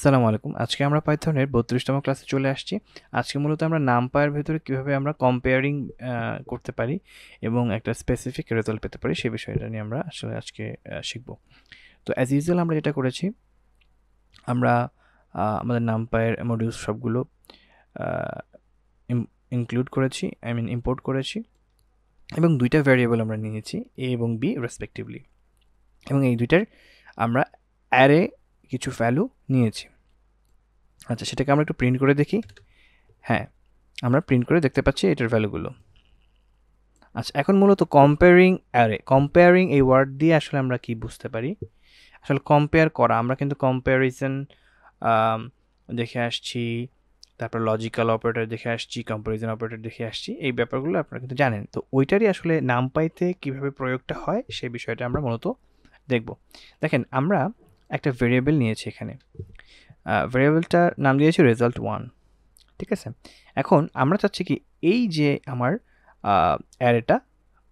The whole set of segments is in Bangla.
আসসালামু আলাইকুম। আজকে আমরা পাইথনের ৩২তম ক্লাসে চলে আসছি। আজকে মূলত আমরা নামপাইয়ের ভেতরে কিভাবে আমরা কম্পেয়ারিং করতে পারি এবং একটা স্পেসিফিক রেজাল্ট পেতে পারি সেই বিষয়টা নিয়ে আমরা আসলে আজকে শিখব। তো অ্যাজ ইউজুয়াল আমরা যেটা করেছি, আমরা আমাদের নামপাইয়ের মডিউলস সবগুলো ইনক্লুড করেছি, ইম্পোর্ট করেছি এবং দুইটা ভ্যারিয়েবল আমরা নিয়েছি এ এবং বি রেসপেক্টিভলি, এবং এই দুইটার আমরা অ্যারে কিছু ভ্যালু নিয়েছি। আচ্ছা, সেটাকে আমরা একটু প্রিন্ট করে দেখি। হ্যাঁ, আমরা প্রিন্ট করে দেখতে পাচ্ছি এটার ভ্যালুগুলো। আচ্ছা, এখন মূলত কম্পেয়ারিং অ্যারে, কম্পেয়ারিং এই ওয়ার্ড দিয়ে আসলে আমরা কি বুঝতে পারি? আসলে কম্পেয়ার করা, আমরা কিন্তু কম্প্যারিজন দেখে আসছি, তারপর লজিক্যাল অপারেটর দেখে আসছি, কম্প্যারিজন অপারেটর দেখে আসছি, এই ব্যাপারগুলো আপনারা কিন্তু জানেন। তো ওইটারই আসলে নামপাইতে কিভাবে প্রয়োগটা হয় সেই বিষয়টা আমরা মূলত দেখব। দেখেন, আমরা একটা ভেরিয়েবল নিয়েছি এখানে, ভেরিয়েবলটার নাম দিয়েছি রেজাল্ট 1, ঠিক আছে? এখন আমরা চাচ্ছি কি, এই যে আমার অ্যারেটা,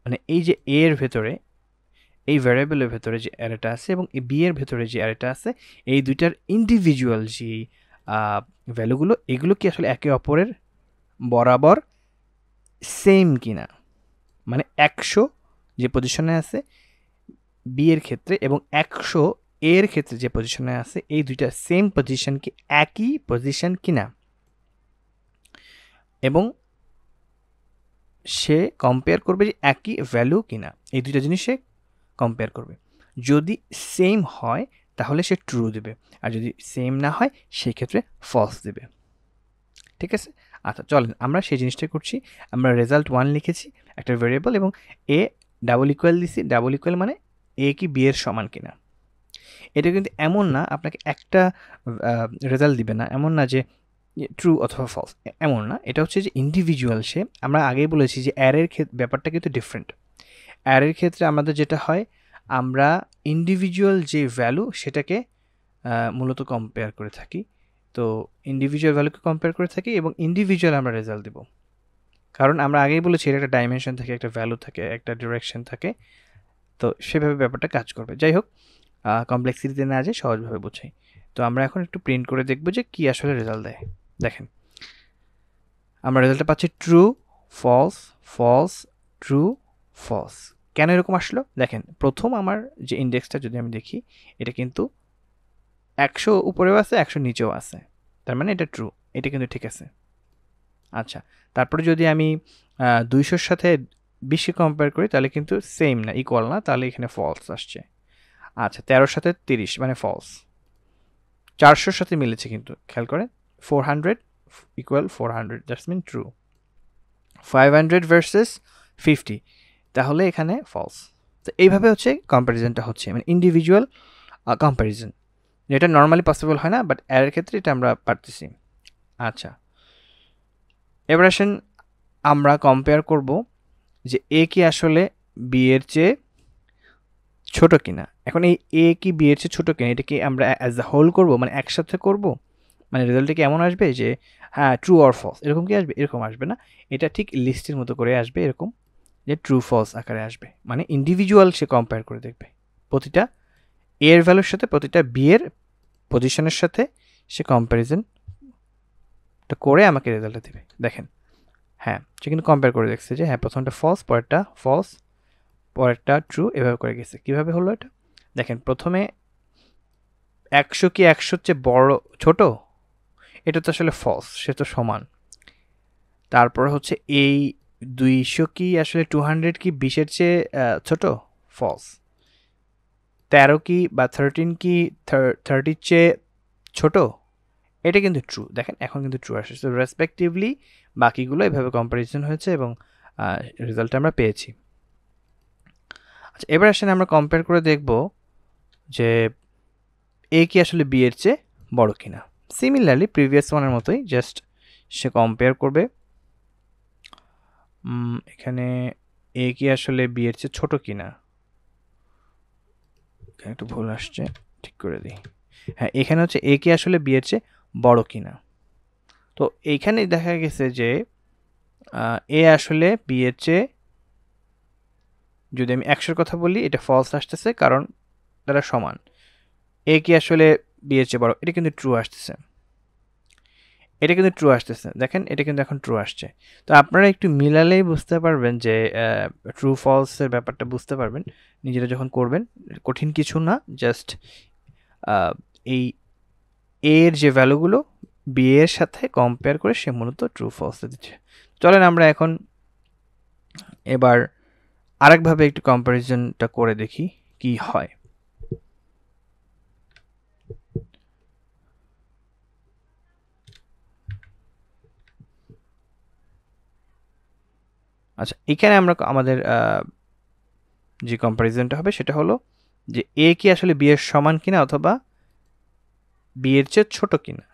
মানে এই যে এ এর ভেতরে, এই ভ্যারিয়েবলের ভেতরে যে অ্যারেটা আছে এবং এই বি এর ভেতরে যে অ্যারেটা আছে, এই দুইটার ইন্ডিভিজুয়াল যে ভ্যালুগুলো, এগুলো কি আসলে একে অপরের বরাবর সেম কিনা, মানে 100 যে পজিশনে আছে বি এর ক্ষেত্রে এবং 100 এ এর ক্ষেত্রে যে পজিশনে আছে, এই দুইটা সেম পজিশন কি একই পজিশন কিনা, এবং সে কম্পেয়ার করবে যে একই ভ্যালু কিনা। এই দুইটা জিনিস সে কম্পেয়ার করবে। যদি সেম হয় তাহলে সে ট্রু দেবে, আর যদি সেম না হয় সেই ক্ষেত্রে ফলস দেবে, ঠিক আছে? আচ্ছা, চলেন আমরা সেই জিনিসটাই করছি। আমরা রেজাল্ট 1 লিখেছি একটা ভেরিয়েবল, এবং এ ডাবল ইকুয়াল দিছি। ডাবল ইকুয়াল মানে এ কি বি এর সমান কিনা। এটা কিন্তু এমন না আপনাকে একটা রেজাল্ট দিবে না, এমন না যে ট্রু অথবা ফলস, এমন না। এটা হচ্ছে যে ইন্ডিভিজুয়াল সে, আমরা আগেই বলেছি যে অ্যারের ব্যাপারটা কিন্তু ডিফারেন্ট। অ্যারের ক্ষেত্রে আমাদের যেটা হয়, আমরা ইন্ডিভিজুয়াল যে ভ্যালু সেটাকে মূলত কম্পেয়ার করে থাকি। তো ইন্ডিভিজুয়াল ভ্যালুকে কম্পেয়ার করে থাকি এবং ইন্ডিভিজুয়াল আমরা রেজাল্ট দেব, কারণ আমরা আগেই বলেছি এর একটা ডাইমেনশন থাকে, একটা ভ্যালু থাকে, একটা ডিরেকশন থাকে। তো সেভাবে ব্যাপারটা কাজ করবে। যাই হোক, কমপ্লেক্সিটিতে না যায়, সহজভাবে বোঝাই। তো আমরা এখন একটু প্রিন্ট করে দেখব যে কি আসলে রেজাল্ট দেয়। দেখেন, আমরা রেজাল্টটা পাচ্ছি true, false, false, true, false. কেন এরকম আসলো? দেখেন, প্রথম আমার যে ইন্ডেক্সটা যদি আমি দেখি, এটা কিন্তু 100 উপরেও আছে, 100 নিচেও আছে, তার মানে এটা ট্রু, এটা কিন্তু ঠিক আছে। আচ্ছা, তারপরে যদি আমি 200-র সাথে 20কে কম্পেয়ার করি তাহলে কিন্তু সেম না, ইকুয়াল না, তাহলে এখানে ফলস আসছে। আচ্ছা, 13-র সাথে 30 মানে ফলস। 400-র সাথে মিলেছে কিন্তু, খেয়াল করেন, 400 equal 400, that's mean true. 500 versus 50, তাহলে এখানে ফলস। তো এইভাবে হচ্ছে কম্প্যারিজনটা হচ্ছে, মানে ইন্ডিভিজুয়াল কম্প্যারিজন, যেটা নর্মালি পসিবল হয় না, বাট এর ক্ষেত্রে এটা আমরা পারতেছি। আচ্ছা, এবার আসেন আমরা কম্পেয়ার করব যে এ কি আসলে বি এর চেয়ে ছোট কিনা। এখন এই এ কি বি এর চেয়ে ছোট কিনা, এটা কি আমরা অ্যাজ আ হোল করব, মানে একসাথে করব, মানে রেজাল্টটা কি এমন আসবে যে হ্যাঁ ট্রু অর ফলস, এরকম কি আসবে? এরকম আসবে না, এটা ঠিক লিস্টের মতো করে আসবে, এরকম যে ট্রু ফলস আকারে আসবে। মানে ইন্ডিভিজুয়াল সে কম্পেয়ার করে দেখবে, প্রতিটা এ এর ভ্যালুর সাথে প্রতিটা বি এর পজিশনের সাথে সে কম্প্যারিজনটা করে আমাকে রেজাল্টটা দেবে। দেখেন, হ্যাঁ, সে কিন্তু কম্পেয়ার করে দেখছে যে হ্যাঁ প্রথমটা ফলস, পরেরটা ফলস, পরেরটা ট্রু, এভাবে করে গেছে। কিভাবে হলো এটা? দেখেন, প্রথমে 100 কি 100-র চেয়ে বড় ছোট, এটা তো আসলে ফলস, সে তো সমান। তারপর হচ্ছে এই 200 কি আসলে 200 কি 20-এর চেয়ে ছোট, ফলস। 13 কি বা 13 কি 30-র চেয়ে ছোট, এটা কিন্তু ট্রু। দেখেন, এখন কিন্তু ট্রু আসছে। তো রেসপেক্টিভলি বাকিগুলো এভাবে কম্পারিজন হয়েছে এবং রেজাল্টটা আমরা পেয়েছি। আচ্ছা, এবার আসেন আমরা কম্পেয়ার করে দেখব যে এ কি আসলে বি এর চেয়ে বড় কিনা। সিমিলারলি প্রিভিয়াস ওয়ানের মতোই, জাস্ট সে কম্পেয়ার করবে এখানে এ কি আসলে বি এর চেয়ে ছোট কিনা। এখানে একটু ভুল আসছে, ঠিক করে দিই। হ্যাঁ, এখানে হচ্ছে এ কি আসলে বি এর চেয়ে বড় কিনা। তো এইখানে দেখা গেছে যে এ আসলে বি এর চেয়ে, যদি আমি 100-র কথা বলি, এটা ফলস আসতেছে কারণ তারা সমান। এ কি আসলে বি এর চেয়ে বড়, এটা কিন্তু ট্রু আসতেছে, এটা কিন্তু ট্রু আসতেছে। দেখেন এটা কিন্তু এখন ট্রু আসছে। তো আপনারা একটু মিলালেই বুঝতে পারবেন যে ট্রু ফলসের ব্যাপারটা বুঝতে পারবেন নিজেরা যখন করবেন। কঠিন কিছু না, জাস্ট এই এর যে ভ্যালুগুলো বি এর সাথে কম্পেয়ার করে সে মূলত ট্রু ফলস দিচ্ছে। চলেন আমরা এখন এবার আরেকভাবে একটু কম্প্যারিজনটা করে দেখি কি হয়। আচ্ছা, এখানে আমরা আমাদের যে কম্প্যারিজনটা হবে সেটা হলো যে এ কি আসলে বি এর সমান কিনা অথবা বি এর চেয়ে ছোট কিনা।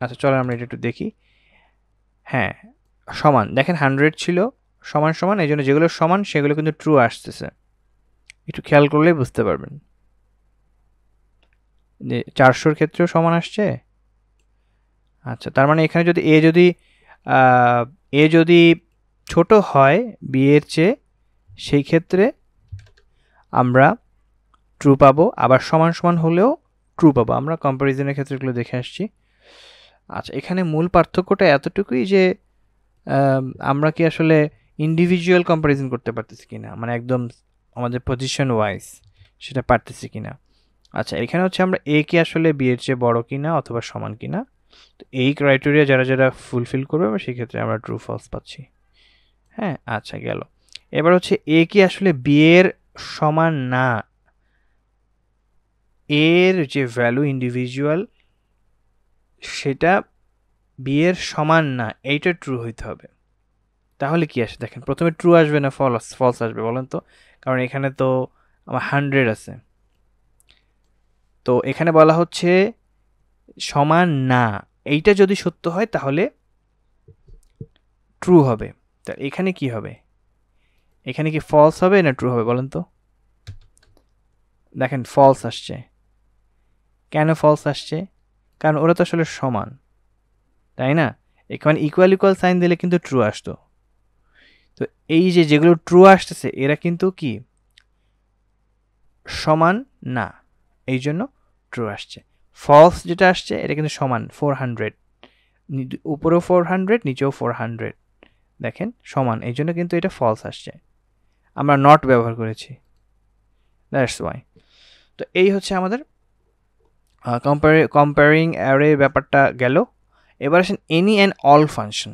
আচ্ছা চলো আমরা এটা একটু দেখি। হ্যাঁ সমান, দেখেন 100 ছিল সমান সমান, এই জন্য যেগুলো সমান সেগুলো কিন্তু ট্রু আসতেছে। একটু খেয়াল করলেই বুঝতে পারবেন যে 400-র ক্ষেত্রেও সমান আসছে। আচ্ছা তার মানে এখানে যদি এ যদি ছোট হয় বি এর চেয়ে, সেই ক্ষেত্রে আমরা ট্রু পাবো, আবার সমান সমান হলেও ট্রু পাবো। আমরা কম্প্যারিজনের ক্ষেত্রে এগুলো দেখে আসছি। আচ্ছা এখানে মূল পার্থক্যটা এতটুকুই যে আমরা কি আসলে ইন্ডিভিজুয়াল কম্প্যারিজন করতে পারতেছি কিনা, মানে একদম আমাদের পজিশন ওয়াইজ সেটা পারতেছি কিনা। আচ্ছা এখানে হচ্ছে আমরা এ কি আসলে বি এর চেয়ে বড় কিনা অথবা সমান কিনা, তো এই ক্রাইটেরিয়া যারা যারা ফুলফিল করবে সেই ক্ষেত্রে আমরা ট্রু ফলস পাচ্ছি। হ্যাঁ আচ্ছা গেল। এবার হচ্ছে এ কি আসলে বি এর সমান না, এর যে ভ্যালু ইন্ডিভিজুয়াল সেটা বি এর সমান না, এইটা ট্রু হইতে হবে। তাহলে কি আসে দেখেন, প্রথমে ট্রু আসবে না ফলস আসবে বলেন তো? কারণ এখানে তো আমার 100 আছে, তো এখানে বলা হচ্ছে সমান না, এইটা যদি সত্য হয় তাহলে ট্রু হবে। তা এখানে কি হবে, এখানে কি ফলস হবে না ট্রু হবে বলেন তো? দেখেন ফলস আসছে। কেন ফলস আসছে? কারণ ওরা তো আসলে সমান, তাই না? এখানে ইকুয়াল ইকুয়াল সাইন দিলে কিন্তু ট্রু আসতো। তো এই যে যেগুলো ট্রু আসতেছে এরা কিন্তু কি সমান না, এই জন্য ট্রু আসছে। ফলস যেটা আসছে এটা কিন্তু সমান 400, উপরেও 400 নিচেও 400, দেখেন সমান, এই জন্য কিন্তু এটা ফলস আসছে। আমরা নট ব্যবহার করেছি, দ্যাটস ওয়াই। তো এই হচ্ছে আমাদের কম্পেয়ারিং অ্যারে ব্যাপারটা গেল। এবার আসেন এনি অ্যান্ড অল ফাংশন,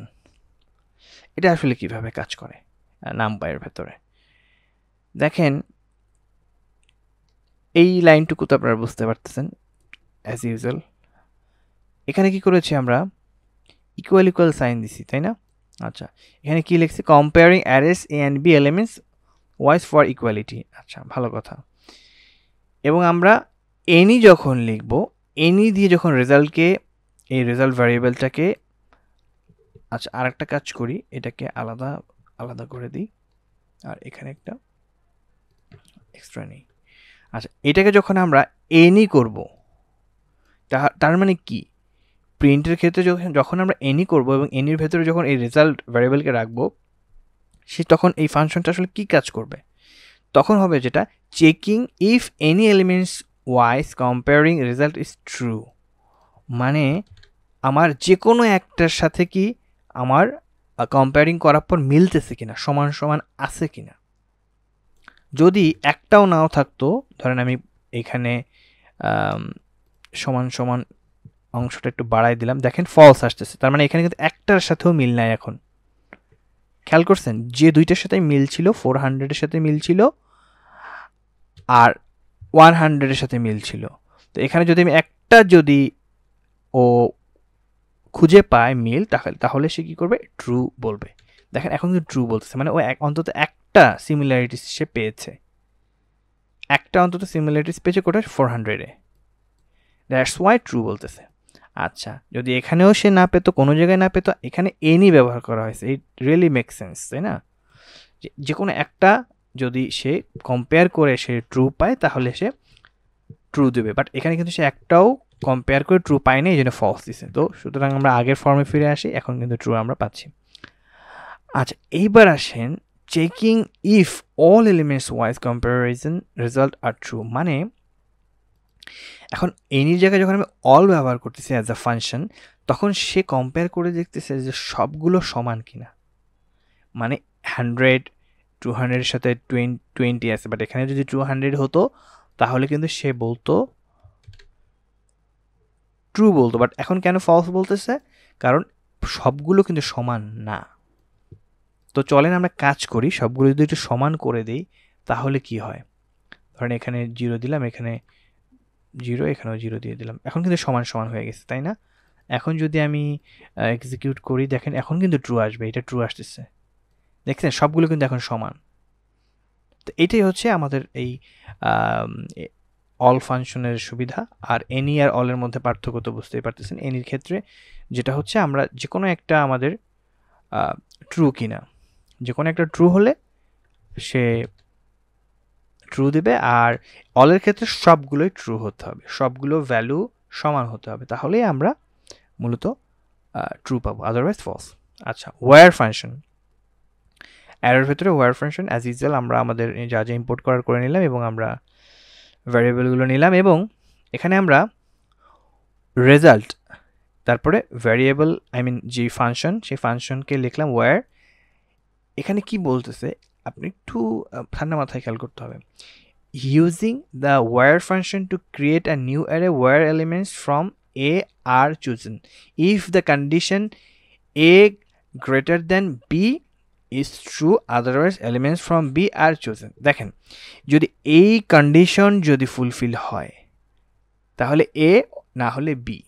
এটা আসলে কিভাবে কাজ করে নামপাইয়ের ভেতরে। দেখেন এই লাইনটুকু তো আপনারা বুঝতে পারতেছেন অ্যাজ ইউজুয়াল। এখানে কি করেছি আমরা, ইকুয়াল ইকুয়াল সাইন দিছি তাই না? আচ্ছা এখানে কি লিখছি, comparing arrays A and B elements wise for equality. আচ্ছা ভালো কথা। এবং আমরা এনি যখন লিখব, এনি দিয়ে যখন রেজাল্টকে, এই রেজাল্ট ভ্যারিয়েবলটাকে, আচ্ছা আর একটা কাজ করি, এটাকে আলাদা আলাদা করে দিই আর এখানে একটা এক্সট্রা নেই। আচ্ছা এটাকে যখন আমরা এনি করব, তার মানে কি, প্রিন্টের ক্ষেত্রে যখন আমরা এনি করব এবং এনির ভেতরে যখন এই রেজাল্ট ভ্যারিয়েবলকে রাখবো, সে তখন এই ফাংশনটা আসলে কি কাজ করবে, তখন হবে যেটা checking if any elements wise comparing result is true. মানে আমার যে কোনো একটার সাথে কি আমার কম্পেয়ারিং করার পর মিলতেছে কিনা, সমান সমান আছে কিনা। যদি একটাও নাও থাকতো, ধরেন আমি এখানে সমান সমান অংশটা একটু বাড়াই দিলাম, দেখেন ফলস আসতেছে, তার মানে এখানে কিন্তু একটার সাথেও মিল নাই। এখন খেয়াল করছেন যে দুইটার সাথে মিল ছিল, 400-এর সাথে মিল ছিল আর 100-এর সাথে মিল ছিল। তো এখানে যদি আমি একটা যদি ও খুঁজে পায় মিল, তাহলে সে কি করবে, ট্রু বলবে। দেখেন এখন কিন্তু ট্রু বলতেছে, মানে ও অন্তত একটা সিমিলারিটিস সে পেয়েছে, একটা অন্তত সিমিলারিটিস পেয়েছে কোথায়, 400-এ, দ্যাটস ওয়াই ট্রু বলতেছে। আচ্ছা যদি এখানেও সে না পেতো, কোনো জায়গায় না পেতো, এখানে এনি ব্যবহার করা হয়েছে, ইট রিয়েলি মেক সেন্স তাই না? যে কোনো একটা যদি সে কম্পেয়ার করে সে ট্রু পায় তাহলে সে ট্রু দেবে, বাট এখানে কিন্তু সে একটাও কম্পেয়ার করে ট্রু পায়নি, এই জন্য ফলস দিছে। তো সুতরাং আমরা আগের ফর্মে ফিরে আসি, এখন কিন্তু ট্রু আমরা পাচ্ছি। আচ্ছা এইবার আসেন checking if all elements wise comparison result are true. মানে এখন এনির জায়গায় যখন আমি অল ব্যবহার করতেছি অ্যাজ আ ফাংশন, তখন সে কম্পেয়ার করে দেখতেছে যে সবগুলো সমান কিনা। মানে 100 200 এর সাথে 20 আছে, বাট এখানে যদি 200 হতো তাহলে কিন্তু সে বলতো ট্রু বলতো, বাট এখন কেন ফলস বলতেছে? কারণ সবগুলো কিন্তু সমান না। তো চলেন আমরা কাজ করি, সবগুলো যদি একটু সমান করে দিই তাহলে কি হয়। ধরেন এখানে 0 দিলাম, এখানে 0, এখানেও 0 দিয়ে দিলাম, এখন কিন্তু সমান সমান হয়ে গেছে, তাই না? এখন যদি আমি এক্সিকিউট করি, দেখেন এখন কিন্তু ট্রু আসবে, এটা ট্রু আসতেছে, দেখছেন সবগুলো কিন্তু এখন সমান। তো এটাই হচ্ছে আমাদের এই অল ফাংশনের সুবিধা। আর এনি আর অলের মধ্যে পার্থক্য তো বুঝতেই পারতেছেন। এনির ক্ষেত্রে যেটা হচ্ছে আমরা যে কোনো একটা আমাদের ট্রু কিনা, যে কোনো একটা ট্রু হলে সে ট্রু দেবে, আর অলের ক্ষেত্রে সবগুলোই ট্রু হতে হবে, সবগুলো ভ্যালু সমান হতে হবে, তাহলেই আমরা মূলত ট্রু পাবো, আদারওয়াইজ ফলস। আচ্ছা, ওয়্যার ফাংশন। অ্যারের ভেতরে ওয়্যার ফাংশন অ্যাজ ইউজুয়াল আমরা আমাদের যা যা ইম্পোর্ট করার করে নিলাম এবং আমরা ভ্যারিয়েবলগুলো নিলাম, এবং এখানে আমরা রেজাল্ট, তারপরে ভ্যারিয়েবল যে ফাংশন, সেই ফাংশনকে লিখলাম ওয়্যার। এখানে কি বলতেছে আপনি একটু ঠান্ডা মাথায় খেয়াল করতে হবে। Using the where function to create a new array where elements from A are chosen if the condition A greater than B is true, otherwise elements from B are chosen. দেখেন, যদি এই কন্ডিশন যদি ফুলফিল হয় তাহলে এ, না হলে বি,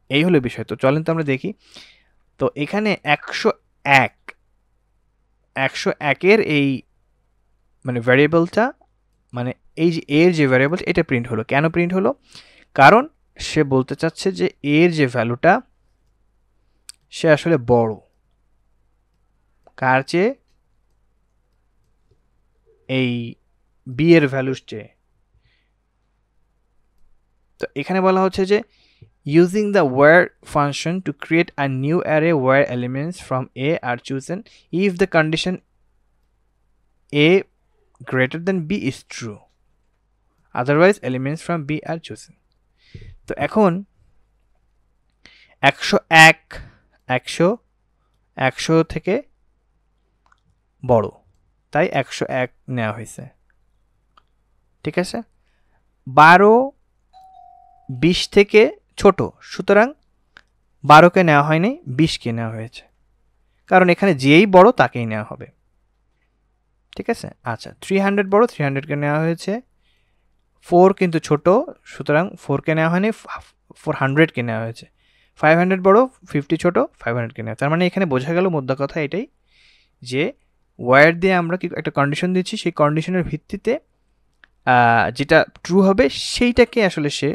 এই হলো বিষয়। তো চলেন তো আমরা দেখি। তো এখানে 101-এর এই মানে ভ্যারিয়েবলটা, মানে এই যে এর যে ভ্যারিয়েবলটা, এটা প্রিন্ট হলো। কেন প্রিন্ট হলো? কারণ সে বলতে চাচ্ছে যে এর যে ভ্যালুটা সে আসলে বড় কার চেয়ে, এই বি এর ভ্যালুর চেয়ে। তো এখানে বলা হচ্ছে যে using the where function to create a new array where elements from A are chosen if the condition A greater than B is true, otherwise elements from B are chosen. তো এখন 100 থেকে বড়, তাই 101 নেওয়া হয়েছে, ঠিক আছে। 12-20 থেকে ছোট, সুতরাং 12কে নেওয়া হয়নি, 20কে নেওয়া হয়েছে, কারণ এখানে যেই বড় তাকেই নেওয়া হবে, ঠিক আছে। আচ্ছা, 300 বড়, 300কে নেওয়া হয়েছে। 4 কিন্তু ছোট, সুতরাং 4কে নেওয়া হয়নি, 400কে নেওয়া হয়েছে। 500 বড়, 50 ছোট, 500কে নেওয়া। তার মানে এখানে বোঝা গেল মোদ্দা কথা এটাই যে ওয়্যার দিয়ে আমরা কি একটা কন্ডিশন দিচ্ছি, সেই কন্ডিশনের ভিত্তিতে যেটা ট্রু হবে সেইটাকে আসলে সে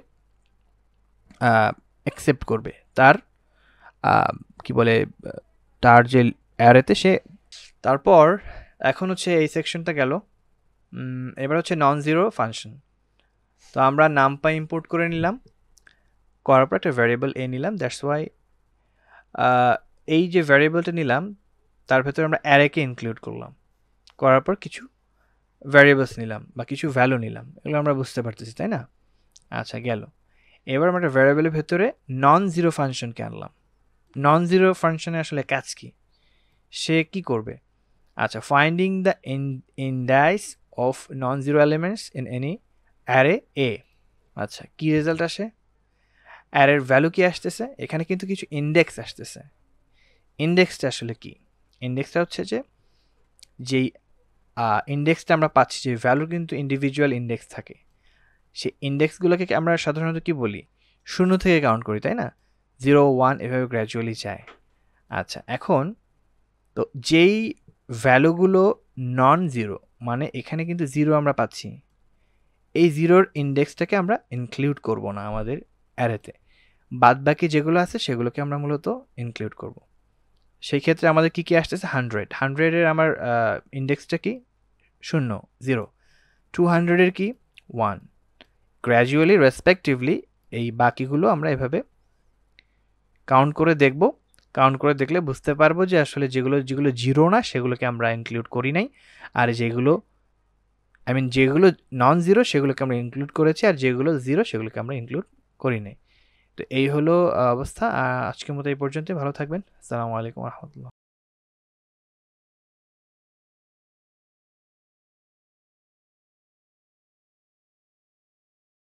অ্যাকসেপ্ট করবে, তার কি বলে তার যে অ্যারেতে সে। তারপর এখন হচ্ছে এই সেকশনটা গেল, এবার হচ্ছে নন জিরো ফাংশন। তো আমরা নামপাই ইম্পোর্ট করে নিলাম, করার পর একটা ভ্যারিয়েবল এ নিলাম, দ্যাটস ওয়াই এই যে ভ্যারিয়েবলটা নিলাম তার ভেতরে আমরা অ্যারেকে ইনক্লুড করলাম, করার পর কিছু ভ্যারিয়েবলস নিলাম বা কিছু ভ্যালু নিলাম, এগুলো আমরা বুঝতে পারতেছি, তাই না? আচ্ছা, গেল। এবার আমরা একটা ভ্যারিয়েবলের ভেতরে নন জিরো ফাংশনকে আনলাম। নন জিরো ফাংশনে আসলে কাজ কি, সে কি করবে? আচ্ছা, finding the indices of non zero elements in any array এ। আচ্ছা, কি রেজাল্ট আসে? অ্যারের ভ্যালু কি আসতেছে? এখানে কিন্তু কিছু ইন্ডেক্স আসতেছে। ইন্ডেক্সটা আসলে কি? ইন্ডেক্সটা হচ্ছে যে যেই ইন্ডেক্সটা আমরা পাচ্ছি, যে ভ্যালুর কিন্তু ইন্ডিভিজুয়াল ইন্ডেক্স থাকে, সেই ইন্ডেক্সগুলোকে আমরা সাধারণত কি বলি? 0 থেকে কাউন্ট করি, তাই না? 0 1 এভাবে গ্র্যাজুয়ালি যায়। আচ্ছা, এখন তো যেই ভ্যালুগুলো নন জিরো, মানে এখানে কিন্তু 0 আমরা পাচ্ছি, এই 0-র ইন্ডেক্সটাকে আমরা ইনক্লুড করব না আমাদের অ্যারেতে, বাদ বাকি যেগুলো আছে সেগুলোকে আমরা মূলত ইনক্লুড করব। সেই ক্ষেত্রে আমাদের কি কি আসতেছে? 100-এর আমার ইন্ডেক্সটা কি? 0 0। 200-এর কি? 1। গ্র্যাজুয়ালি রেসপেক্টিভলি এই বাকিগুলো আমরা এভাবে কাউন্ট করে দেখব। কাউন্ট করে দেখলে বুঝতে পারবো যে আসলে যেগুলো জিরো না সেগুলোকে আমরা ইনক্লুড করি নাই, আর যেগুলো আই মিন যেগুলো নন জিরো সেগুলোকে আমরা ইনক্লুড করেছি, আর যেগুলো জিরো সেগুলোকে আমরা ইনক্লুড করি নাই। তো এই হলো অবস্থা। আজকের মতো এই পর্যন্ত। ভালো থাকবেন। আসসালামু আলাইকুম রহমতুল্লাহ।